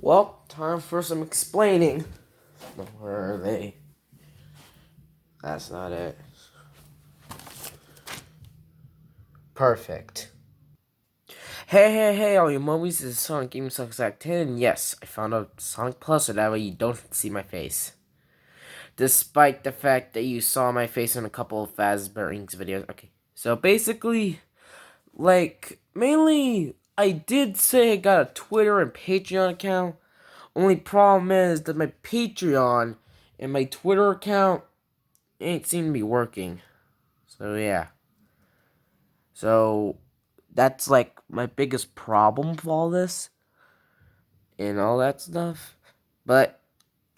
Well, time for some explaining. Where are they? That's not it. Perfect. Hey, all you mummies, this is Sonic Gaming Sucks Act 10, and yes, I found out Sonic Plus, so that way you don't see my face. Despite the fact that you saw my face in a couple of Fazbearings videos. Okay, so basically, mainly, I did say I got a Twitter and Patreon account. Only problem is that my Patreon and my Twitter account ain't seem to be working. So yeah. So that's like my biggest problem with all this and all that stuff. But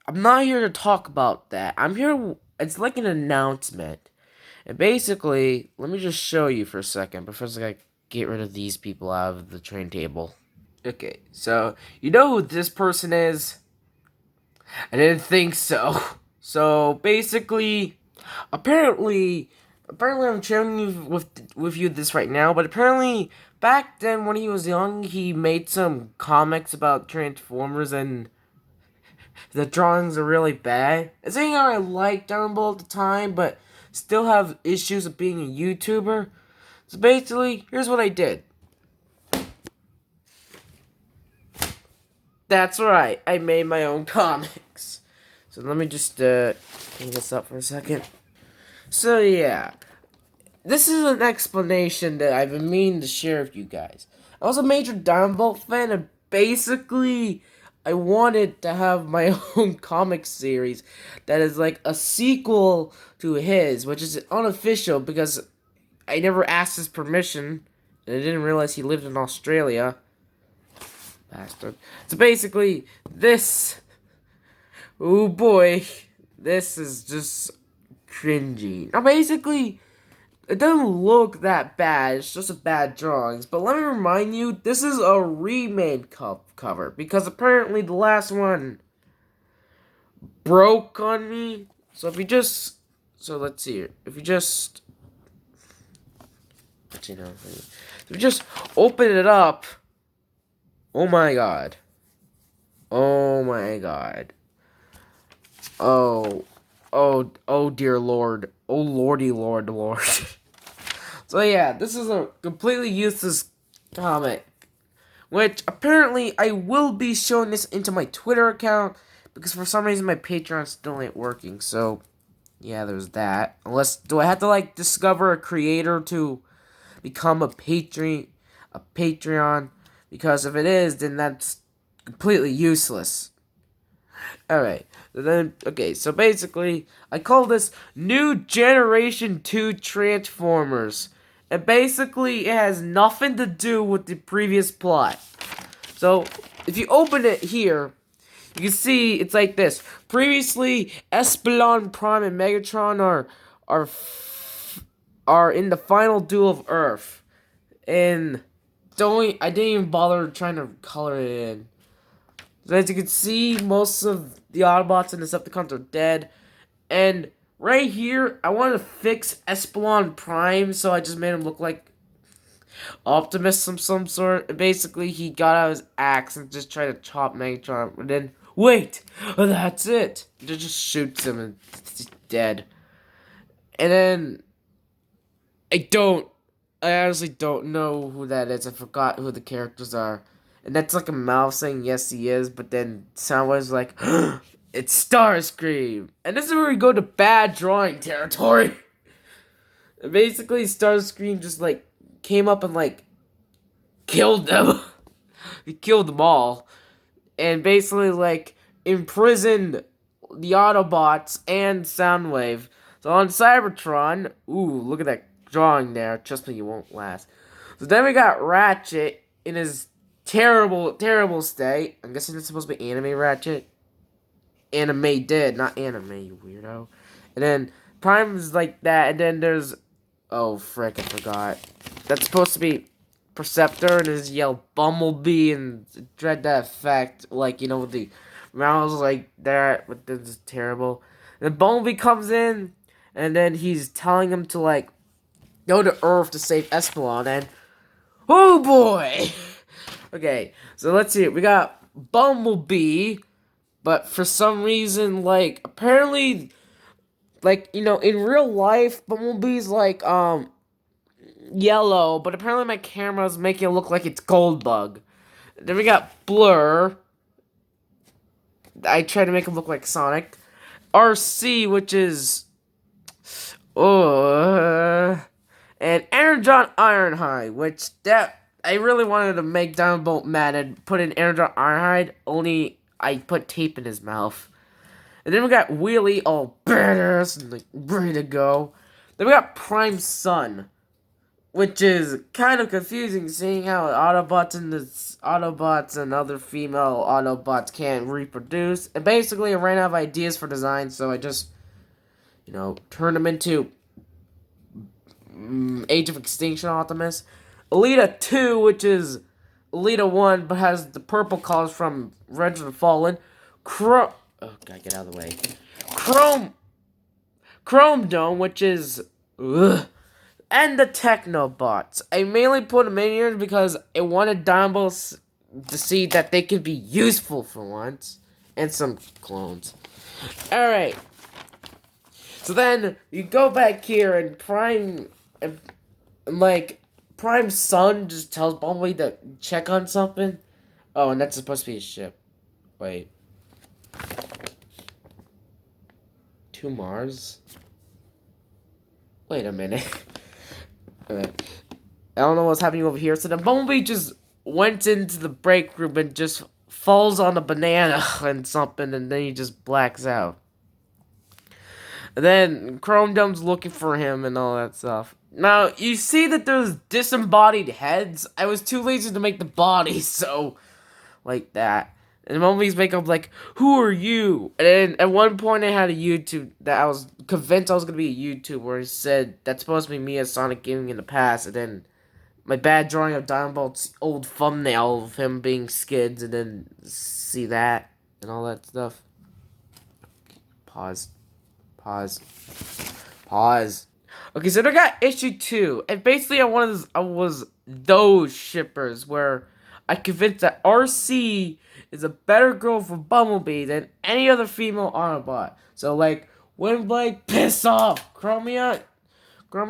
I'm not here to talk about that. I'm here, it's like an announcement. And basically, let me just show you for a second. But first I gotta get rid of these people out of the train table. Okay, so you know who this person is? I didn't think so. So basically, apparently I'm sharing with you this right now, but apparently back then when he was young, he made some comics about Transformers, and the drawings are really bad. It's something I liked Dragon Ball at the time, but still have issues of being a YouTuber. So basically, here's what I did. That's right, I made my own comics. So let me just clean this up for a second. So yeah, this is an explanation that I've been meaning to share with you guys. I was a major Dragon Ball fan, and basically, I wanted to have my own comic series that is like a sequel to his, which is unofficial because I never asked his permission, and I didn't realize he lived in Australia. Bastard. So basically, this. Oh boy, this is just cringy. Now, basically, it doesn't look that bad. It's just a bad drawings. But let me remind you, this is a remade cover because apparently the last one broke on me. So if you just, so let's see here. If you just, if you just open it up. Oh my god. Oh my god. Oh dear lord. Oh lordy lord. So yeah, this is a completely useless comic, which apparently I will be showing this into my Twitter account, because for some reason my Patreon still ain't working, so yeah, there's that. Unless, do I have to like discover a creator to become a Patreon? Because if it is, then that's completely useless. Alright, then, okay, so basically, I call this New Generation 2 Transformers. And basically, it has nothing to do with the previous plot. So, if you open it here, you can see it's like this. Previously, Espelon Prime and Megatron are in the final duel of Earth. And I didn't even bother trying to color it in. So as you can see, most of the Autobots and Decepticons are dead. And right here, I wanted to fix Espelon Prime, so I just made him look like Optimus of some sort. And basically, he got out his axe and just tried to chop Megatron. And then, wait! Oh, that's it! It just shoots him and he's dead. And then, I honestly don't know who that is. I forgot who the characters are. And that's like a mouth saying yes he is, but then Soundwave's like, it's Starscream! And this is where we go to bad drawing territory. And basically, Starscream just like came up and like killed them. He killed them all. And basically like imprisoned the Autobots and Soundwave. So on Cybertron, ooh, look at that drawing there. Trust me, you won't last. So then we got Ratchet in his terrible state. I'm guessing it's supposed to be anime Ratchet. Anime dead, not anime, you weirdo. And then Prime is like that, and then there's, oh frick, I forgot. That's supposed to be Perceptor and his yell Bumblebee and dread that effect, like, you know, with the mouths like that, but this is terrible. And then Bumblebee comes in, and then he's telling him to like go to Earth to save Espelon, and oh boy. Okay, so let's see. We got Bumblebee, but for some reason, like, apparently, like, in real life, Bumblebee's like, yellow, but apparently my camera's making it look like it's Goldbug. Then we got Blur. I tried to make him look like Sonic. RC, which is, and Energon Ironhide, which I really wanted to make Diamond mad and put in Energon Ironhide, only I put tape in his mouth. And then we got Wheelie, all badass and like ready to go. Then we got Prime Sun, which is kind of confusing, seeing how Autobots and other female Autobots can't reproduce. And basically, I ran out of ideas for design, so I just, turned them into Age of Extinction Optimus. Elita 2, which is Elita 1, but has the purple colors from Revenge of the Fallen. Oh, gotta get out of the way. Chrome Dome, which is... And the Technobots. I mainly put them in here because I wanted Diamond to see that they could be useful for once. And some clones. Alright. So then, you go back here and Prime Sun just tells Bumblebee to check on something. Oh, and that's supposed to be a ship. Wait. To Mars? Wait a minute. I don't know what's happening over here. So then Bumblebee just went into the break room and just falls on a banana and something, and then he just blacks out. And then Chrome Dome's looking for him and all that stuff. Now, you see that there's disembodied heads. I was too lazy to make the bodies, so like that. And Bumblebee's makeup like, who are you? And then at one point I had a YouTube that I was convinced I was going to be a YouTube where he said that's supposed to be me as Sonic Gaming in the past. And then my bad drawing of Diamond Bolt's old thumbnail of him being Skids, and then see that and all that stuff. Pause. Okay, so I got issue 2. And basically I was those shippers where I convinced that RC is a better girl for Bumblebee than any other female Autobot. So, like, Windblade, piss off. Chromia, go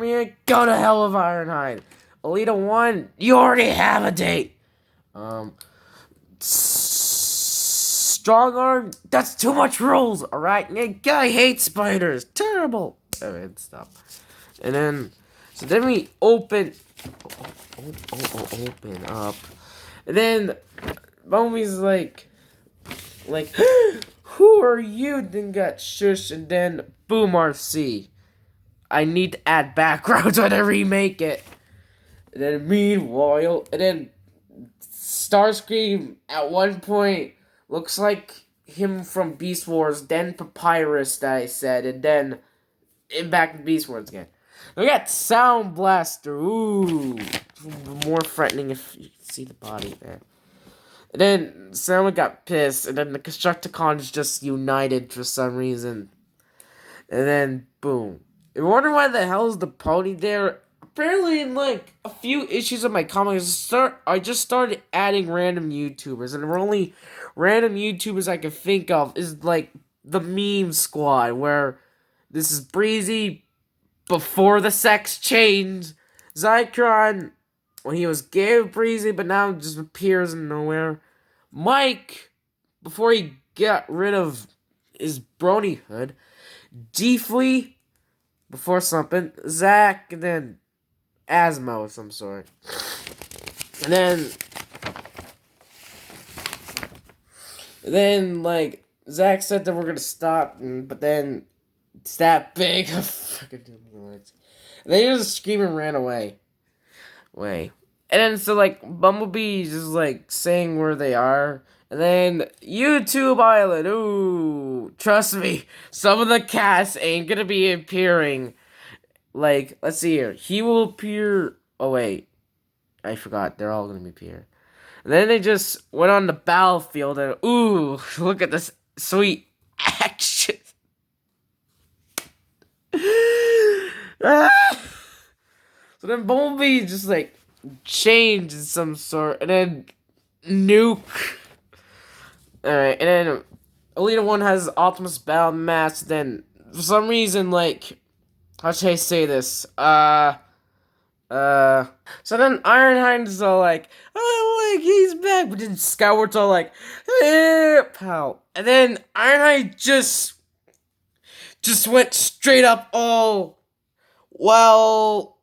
to hell with Ironhide. Elita 1, you already have a date. Strong Arm, that's too much rules, alright? Guy hates spiders. Terrible. Alright, stop. And then, so then we open up. And then Bumblebee's like, who are you? Then got shush, and then boom, RC. I need to add backgrounds when I remake it. And then meanwhile, and then Starscream at one point looks like him from Beast Wars, then Papyrus that I said, and then back to Beast Wars again. We got Sound Blaster. Ooh, more threatening if you see the body there. And then Sound got pissed, and then the Constructicons just united for some reason. And then, boom. You wonder why the hell is the pony there? Apparently, in like a few issues of my comics, I just started adding random YouTubers, and the only random YouTubers I can think of is like the Meme Squad, where this is Breezy before the sex change. Zytron, when he was gay with Breezy, but now just appears in nowhere. Mike, before he got rid of his brony hood. G-Flea, before something. Zach, and then Asmo of some sort. And then like, Zach said that we're gonna stop, but then it's that big. And then he just screamed and ran away. And then so like Bumblebee just like saying where they are. And then YouTube Island. Ooh, trust me, some of the cast ain't gonna be appearing. Like, let's see here. He will appear. Oh wait, I forgot. They're all gonna appear. And then they just went on the battlefield and ooh, look at this sweet action. So then Bumblebee just like changed in some sort, and then Nuke Alright, and then Elite One has Optimus Battle Mask, then for some reason, like, how should I say this? So then Ironhide's all like, oh, like, he's back, but then Skyward's all like, pow. And then Ironhide just went straight up all, well,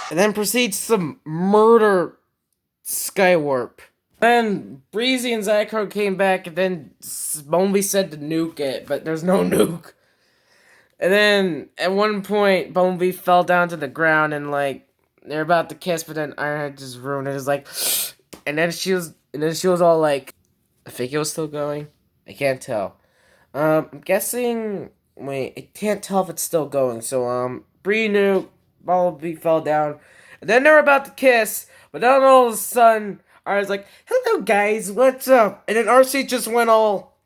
and then proceeds to murder Skywarp. Then Breezy and Zycro came back, and then Bumblebee said to nuke it, but there's no nuke. And then at one point, Bumblebee fell down to the ground, and like they're about to kiss, but then Ironhead just ruined it. It's like, and then she was all like, I think it was still going. I can't tell. I'm guessing. Wait, I can't tell if it's still going. So Bree knew Bumblebee fell down, and then they're about to kiss, but then all of a sudden, I was like, "Hello guys, what's up?" And then RC just went all.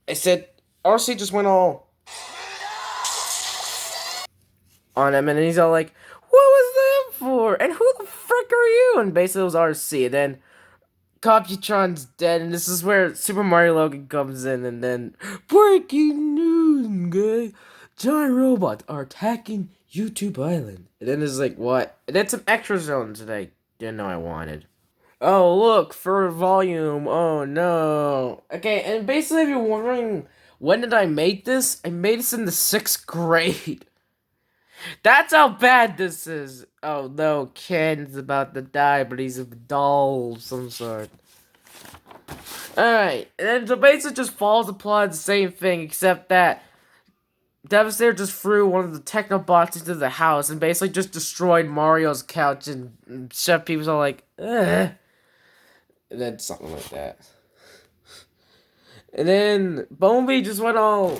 I said, RC just went all on him, and he's all like, "What was that for? And who the frick are you?" And basically, it was RC. And then Computron's dead, and this is where Super Mario Logan comes in, and then breaking news, guys! Giant robots are attacking YouTube Island. And then it's like, what? And then some extra zones that I didn't know I wanted. Oh, look, for volume. Oh, no. Okay, and basically, if you're wondering, when did I make this? I made this in the 6th grade. That's how bad this is. Oh, no, Ken's about to die, but he's a doll of some sort. Alright, and then so basically just follows the plot, the same thing, except that Devastator just threw one of the Technobots into the house and basically just destroyed Mario's couch, and Chef Peeps all like, ugh. And then something like that. And then Bumblebee just went all,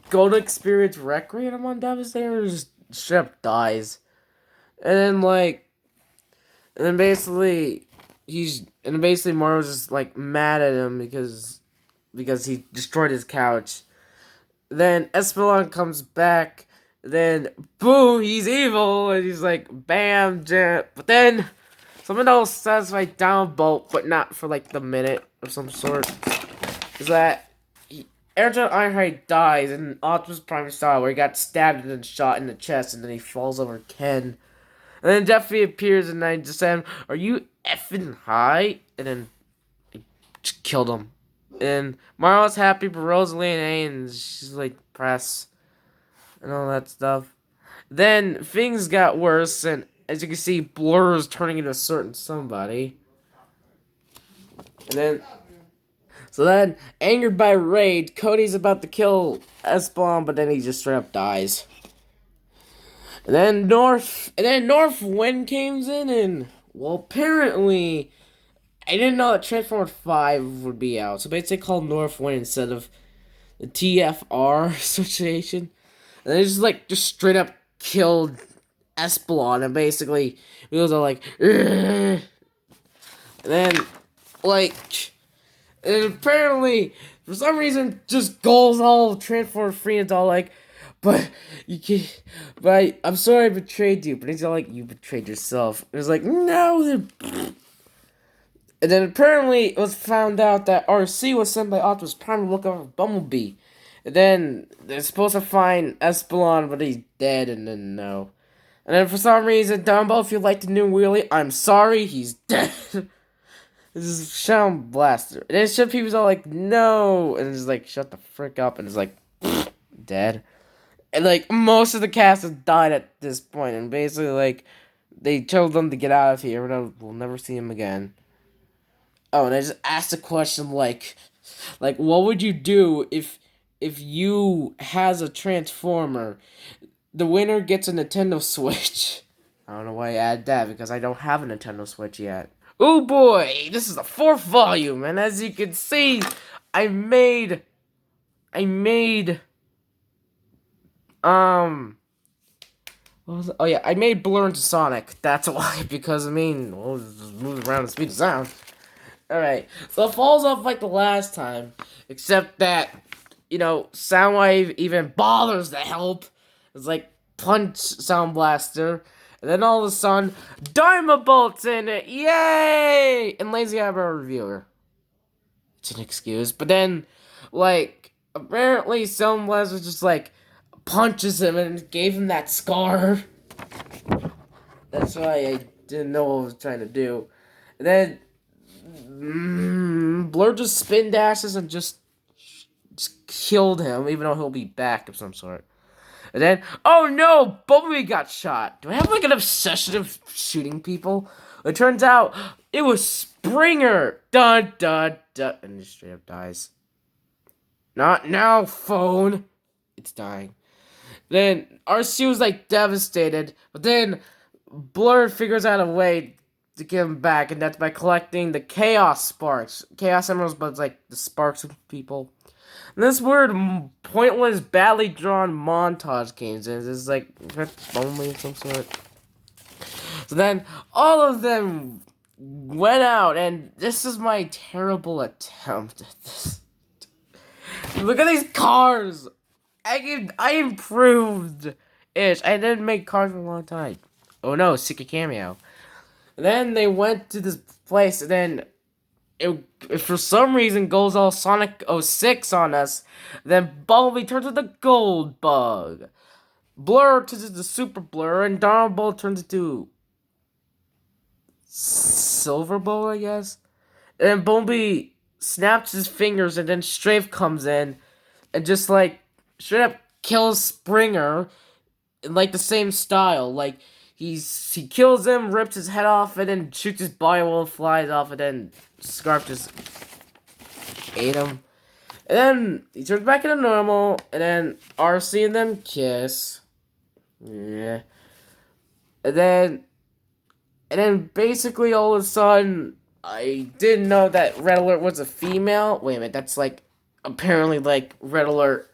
Golden Experience Requiem on Devastator's ship dies. And then, like, and then basically, Mario's just, like, mad at him because he destroyed his couch. Then Espelon comes back, then, boom, he's evil, and he's like, bam, jam. But then, something else satisfied downvolt, but not for, like, the minute of some sort, is that Airjet Ironhide dies in Optimus Prime style, where he got stabbed and then shot in the chest, and then he falls over Ken. And then Jeffy appears, and I just said, "Are you effing high?" And then I just killed him. And Mario's happy, but Rosalie ain't, and she's like, press, and all that stuff. Then things got worse, and as you can see, Blur's turning into a certain somebody. And then, so then, angered by rage, Cody's about to kill Espelon, but then he just straight up dies. And then North Wind comes in, and, well, apparently, I didn't know that Transformers 5 would be out, so basically called North Wind instead of the TFR Association. And they just straight up killed Espelon, and basically, it was all like, ugh. And then, like, and apparently, for some reason, just goes all Transformers free, and it's all like, but you can't, I'm sorry I betrayed you, but he's all like, you betrayed yourself. And it's like, no, and then apparently it was found out that RC was sent by Optimus Prime to look over Bumblebee. And then they're supposed to find Espelon, but he's dead, and then no. And then for some reason, Dumbo, if you like the new wheelie, I'm sorry, he's dead. This is Sound Blaster. And then some people's all like, no. And it's like, shut the frick up. And it's like, dead. And like, most of the cast has died at this point. And basically, like, they told them to get out of here. We'll never see him again. Oh, and I just asked a question like, what would you do if you has a Transformer? The winner gets a Nintendo Switch. I don't know why I add that, because I don't have a Nintendo Switch yet. Oh boy, this is the 4th volume, and as you can see, I made, what was it? Oh yeah, I made Blur into Sonic. That's why, because, I mean, well, just move around the speed of sound. Alright, so it falls off like the last time, except that, Soundwave even bothers to help, It's like punch sound blaster. And then all of a sudden, Dynamo bolts in it! Yay! And Lazy Eyebrow Reviewer. It's an excuse. But then, like, apparently Sound Blaster just, like, punches him and gave him that scar. That's why I didn't know what I was trying to do. And then, Blur just spin dashes and just killed him, even though he'll be back of some sort. And then, oh no, Bumblebee got shot. Do I have like an obsession of shooting people? It turns out it was Springer. Dun dun dun, and he straight up dies. Not now, phone. It's dying. Then RC was like devastated, but then Blur figures out a way to get him back, and that's by collecting the Chaos Sparks. Chaos Emeralds, but it's like the sparks of people. And this weird, pointless, badly drawn montage came in. It's like only of some sort. So then all of them went out, and this is my terrible attempt at this. Look at these cars. I improved ish. I didn't make cars for a long time. Oh no, secret cameo. And then they went to this place, and then it for some reason goes all Sonic 06 on us. Then Bumblebee turns into Gold Bug. Blur turns into Super Blur, and Donald Ball turns into Silver Ball, I guess. And then Bumblebee snaps his fingers, and then Strafe comes in and just like straight up kills Springer in like the same style. Like he kills him, rips his head off, and then shoots his body while it flies off, and then Scarf just ate him. And then he turns back into normal, and then RC and them kiss. Yeah. And then basically all of a sudden, I didn't know that Red Alert was a female. Wait a minute, that's like apparently like Red Alert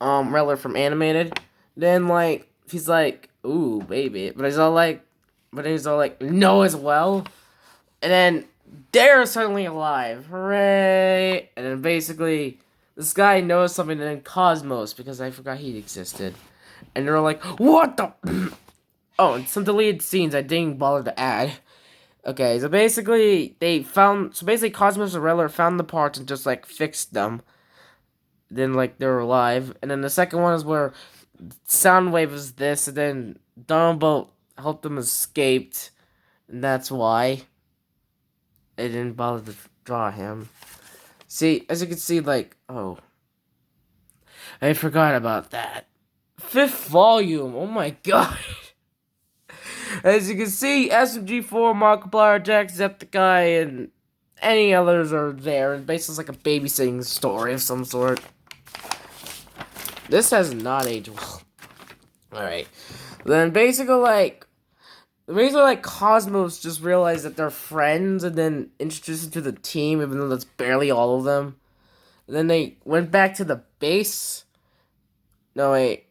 from Animated. Then like he's like, ooh, baby. But he's all like no as well. And then they're suddenly alive. Hooray! And then basically this guy knows something, and then Cosmos, because I forgot he existed. And they're like, what the oh, and some deleted scenes I didn't bother to add. Okay, so basically Cosmos and Red found the parts and just like fixed them. Then like they're alive. And then the second one is where Soundwave is this, and then Dumbo helped them escape, and that's why I didn't bother to draw him. See, as you can see, like, oh, I forgot about that. 5th volume, oh my god. As you can see, SMG4, Markiplier, Jacksepticeye, and any others are there. And basically it's like a babysitting story of some sort. This has not aged well. Alright. Then basically Cosmos just realized that they're friends and then introduced them to the team, even though that's barely all of them. And then they went back to the base. No, wait,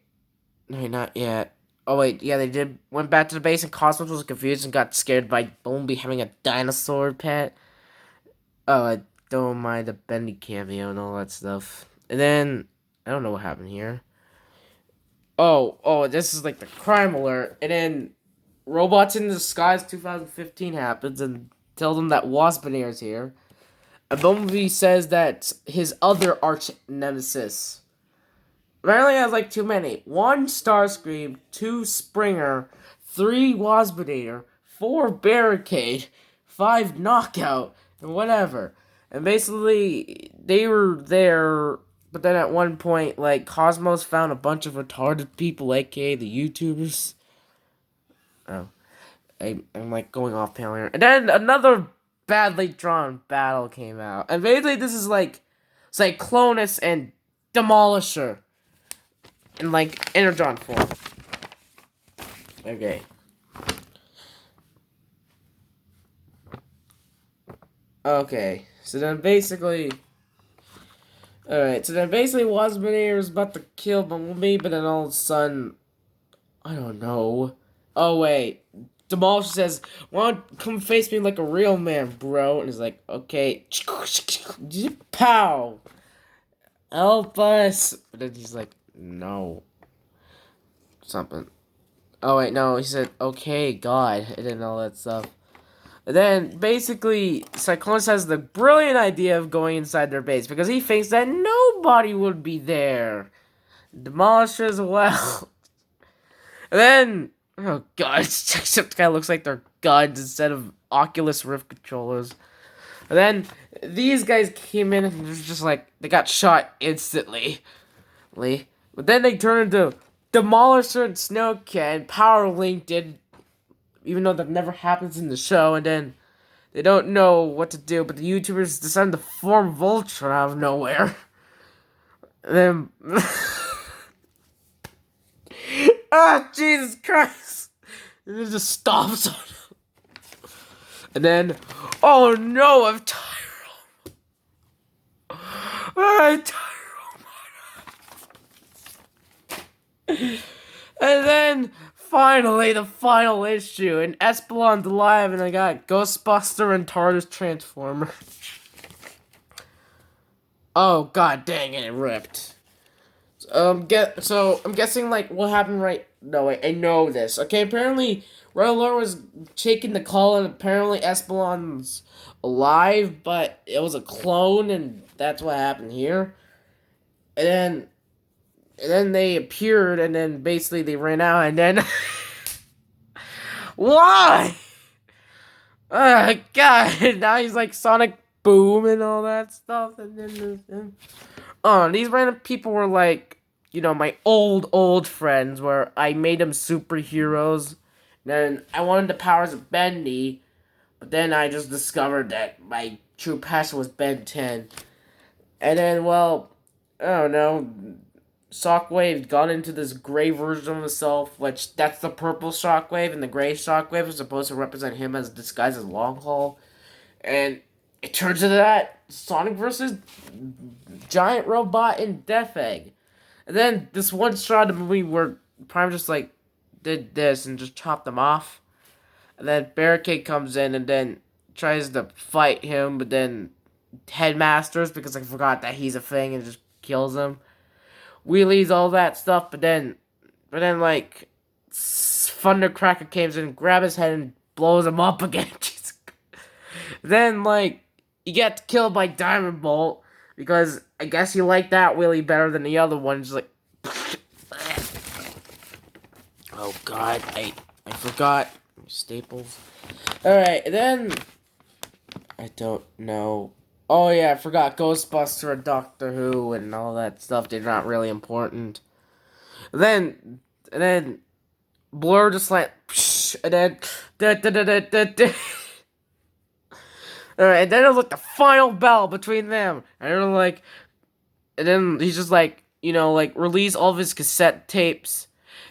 not yet. Oh, wait, yeah, they did. Went back to the base, and Cosmos was confused and got scared by Bumblebee having a dinosaur pet. Oh, I don't mind the Bendy cameo and all that stuff. And then, I don't know what happened here. Oh, this is like the crime alert. And then, Robots in Disguise 2015 happens and tells them that Waspinator is here. And Bumblebee says that his other arch nemesis apparently has like too many. 1 Starscream, 2 Springer, 3 Waspinator, 4 Barricade, 5 Knockout, and whatever. And basically, they were there, but then at one point, like, Cosmos found a bunch of retarded people, aka the YouTubers. Oh. I'm like going off panel here. And then another badly drawn battle came out. And basically, this is like Cyclonus and Demolisher in like Energon form. Okay. Okay. So then basically Waspinator is about to kill Bumblebee, but then all of a sudden, I don't know. Oh wait. Demolisher says, "Why don't come face me like a real man, bro?" And he's like, "Okay." Pow! Help us! But then he's like, "No." something. Oh wait, no, he said, okay, God, and all that stuff. And then, basically, Cyclonus has the brilliant idea of going inside their base, because he thinks that nobody would be there. Demolish as well. And then, oh God, except guy looks like they're guns instead of Oculus Rift controllers. And then, these guys came in and they're just like, they got shot instantly. But then they turned into Demolisher and Snowcat, and Power Link did, even though that never happens in the show, and then they don't know what to do, but the YouTubers decided to form Voltron out of nowhere. And then... ah, Jesus Christ! And it just stops on him. And then... oh no, I've Tyrone! And then, finally, the final issue, and Espelon's alive, and I got Ghostbuster and TARDIS Transformer. Oh, god dang it, it ripped. So, I'm guessing, like, what happened no, wait, I know this. Okay, apparently, Red Alert was taking the call, and apparently Espelon's alive, but it was a clone, and that's what happened here. And then they appeared, and then basically they ran out, and then... why? God, now he's like Sonic Boom and all that stuff, and then... oh, these random people were like, you know, my old friends, where I made them superheroes. Then I wanted the powers of Bendy, but then I just discovered that my true passion was Ben 10. And then, well, I don't know, Shockwave got into this gray version of himself, which that's the purple Shockwave, and the gray Shockwave is supposed to represent him as disguised as Long Haul. And it turns into that Sonic versus Giant Robot and Death Egg. And then this one shot of the movie where Prime just like did this and just chopped them off. And then Barricade comes in and then tries to fight him, but then Headmasters, because I forgot that he's a thing, and just kills him. Wheelies, all that stuff, but then like Thundercracker comes in, grabs his head and blows him up again. Then like he gets killed by Diamond Bolt, because I guess he liked that wheelie better than the other one. Just like, oh god, I forgot staples. All right, then I don't know. Oh yeah, I forgot Ghostbuster and Doctor Who and all that stuff. They're not really important. And then Blur just like, and then alright, and then it was like the final battle between them. And they're like, and then he's just like, you know, like release all of his cassette tapes,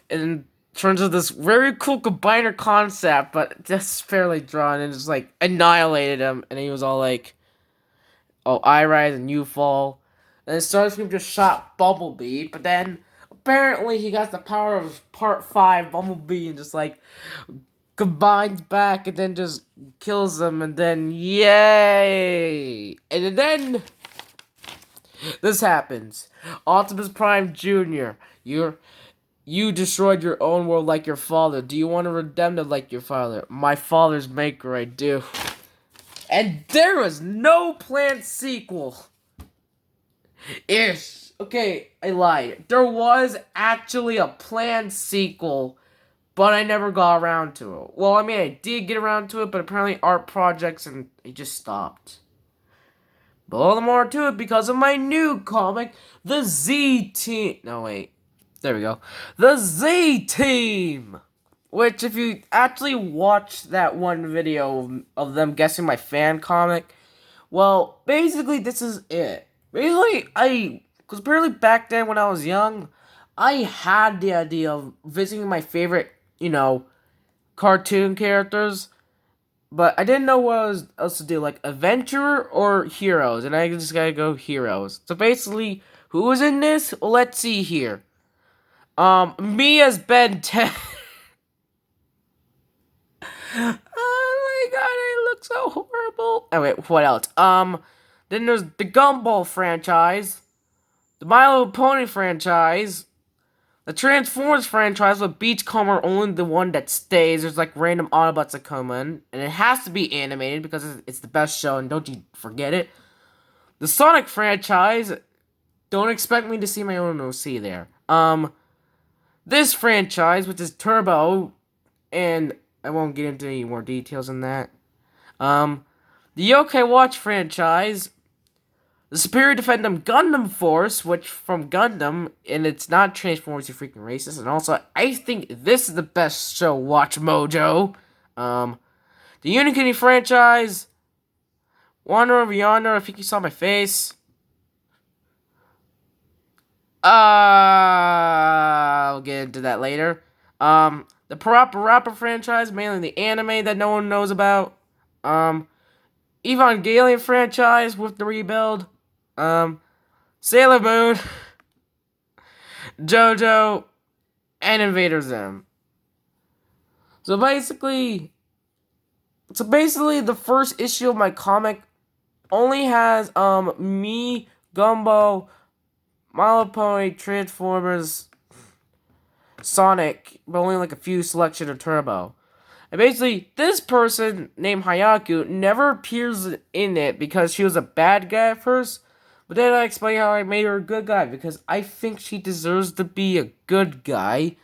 and turns into this very cool combiner concept, but just fairly drawn, and just like annihilated him. And he was all like, oh, I rise and you fall. And then Starscream just shot Bumblebee, but then apparently he got the power of Part 5 Bumblebee and just like combines back and then just kills them, and then yay! And then this happens. Optimus Prime Jr., you destroyed your own world like your father. Do you want to redeem it like your father? My father's maker, I do. And there was no planned sequel. Ish. Okay, I lied. There was actually a planned sequel, but I never got around to it. Well, I mean, I did get around to it, but apparently art projects, and it just stopped. But all the more to it because of my new comic, the Z-Team. No, wait. There we go. The Z-Team! Which, if you actually watch that one video of them guessing my fan comic, well, basically, this is it. Basically, because apparently back then when I was young, I had the idea of visiting my favorite, you know, cartoon characters, but I didn't know what else to do, like Adventurer or Heroes, and I just gotta go Heroes. So basically, who is in this? Well, let's see here. Me as Ben 10. Oh my god, I look so horrible. Oh wait, what else? Then there's the Gumball franchise, the My Little Pony franchise, The Transformers franchise with Beachcomber only the one that stays. There's like random Autobots that come in, and it has to be animated because it's the best show, and don't you forget it. The Sonic franchise, don't expect me to see my own OC there. This franchise, which is Turbo, and I won't get into any more details on that. The Yokai Watch franchise, the Superior Defendum Gundam Force, which from Gundam, and it's not Transformers, you freaking racist. And also, I think this is the best show, Watch Mojo. The Unikitty franchise, Wander Over Yonder, I think you saw my face. I'll get into that later. The Parappa Rapper franchise, mainly the anime that no one knows about. Evangelion franchise with the rebuild. Sailor Moon, JoJo, and Invader Zim. So basically, the first issue of my comic only has me, Gumbo, My Little Pony, Transformers, Sonic, but only like a few selection of Turbo. And basically, this person named Hayaku never appears in it because she was a bad guy at first. But then I explain how I made her a good guy because I think she deserves to be a good guy,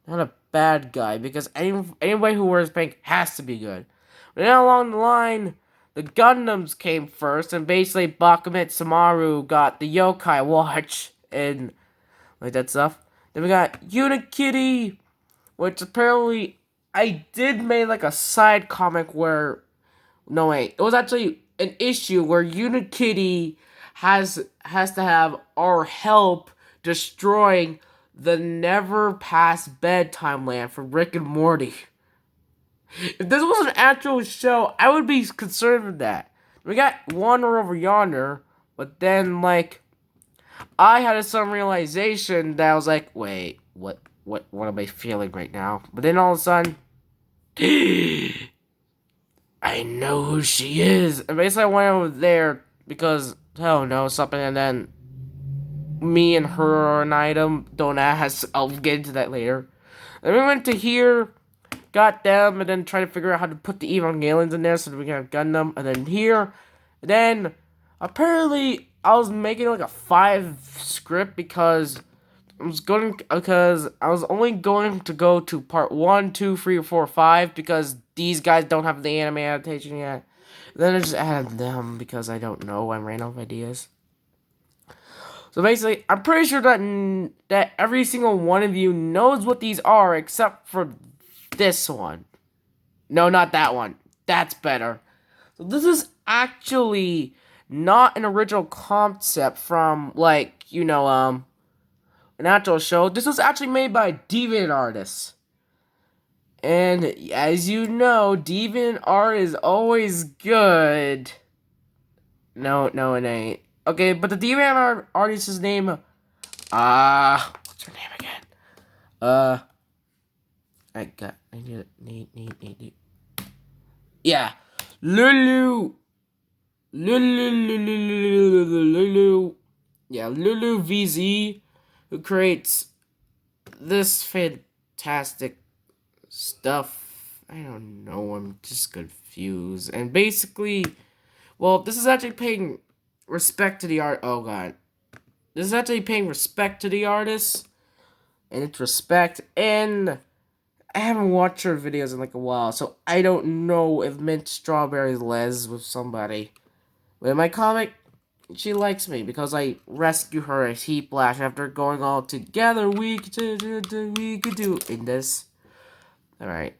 not a bad guy. Because anybody who wears pink has to be good. But then along the line, the Gundams came first, and basically Bakumet Samaru got the Yokai Watch and like that stuff. Then we got Unikitty, which apparently I did make like a side comic where no wait, it was actually an issue where Unikitty has to have our help destroying the never past bedtime land for Rick and Morty. If this was an actual show, I would be concerned with that. We got Wander Over Yonder, but then like I had some realization that I was like, wait, what am I feeling right now? But then all of a sudden, I know who she is. And basically I went over there because, hell no, something, and then me and her are an item. Don't ask, I'll get into that later. Then we went to here, got them, and then tried to figure out how to put the Evangelions in there so that we can have Gundam. And then here, and then apparently I was making like a 5 script because I was only going to go to part 1, 2, 3, or 4, 5 because these guys don't have the anime adaptation yet. Then I just added them because I don't know. I ran out of ideas. So basically, I'm pretty sure that every single one of you knows what these are except for this one. No, not that one. That's better. So this is actually not an original concept from like, an actual show. This was actually made by deviant artists. And as you know, deviant art is always good. No, it ain't. Okay, but the deviant artist's name, what's her name again? Yeah, Lulu. Yeah, loulouvz, who creates this fantastic stuff. I don't know, I'm just confused. And basically, well, this is actually paying respect to the art. Oh god, this is actually paying respect to the artist, and it's respect. And I haven't watched her videos in like a while, so I don't know if Mint Strawberry's les with somebody. But in my comic, she likes me because I rescue her as Heat Blast after going all together. We could do in this. All right,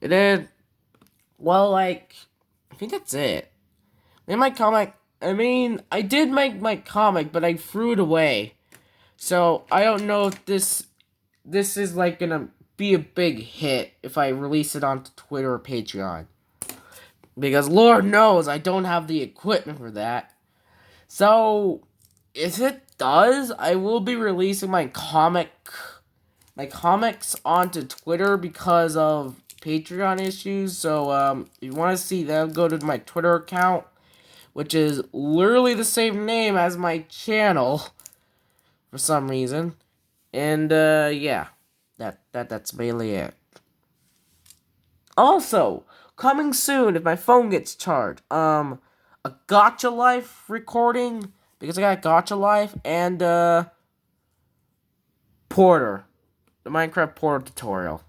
and then, well, like, I think that's it. In my comic, I did make my comic, but I threw it away. So I don't know if this is like gonna be a big hit if I release it onto Twitter or Patreon. Because Lord knows I don't have the equipment for that. So if it does, I will be releasing my comics onto Twitter because of Patreon issues. So if you want to see them, go to my Twitter account, which is literally the same name as my channel for some reason. And yeah, that's mainly it. Also, coming soon if my phone gets charged. A Gotcha Life recording because I got Gotcha Life and Porter, the Minecraft Porter tutorial.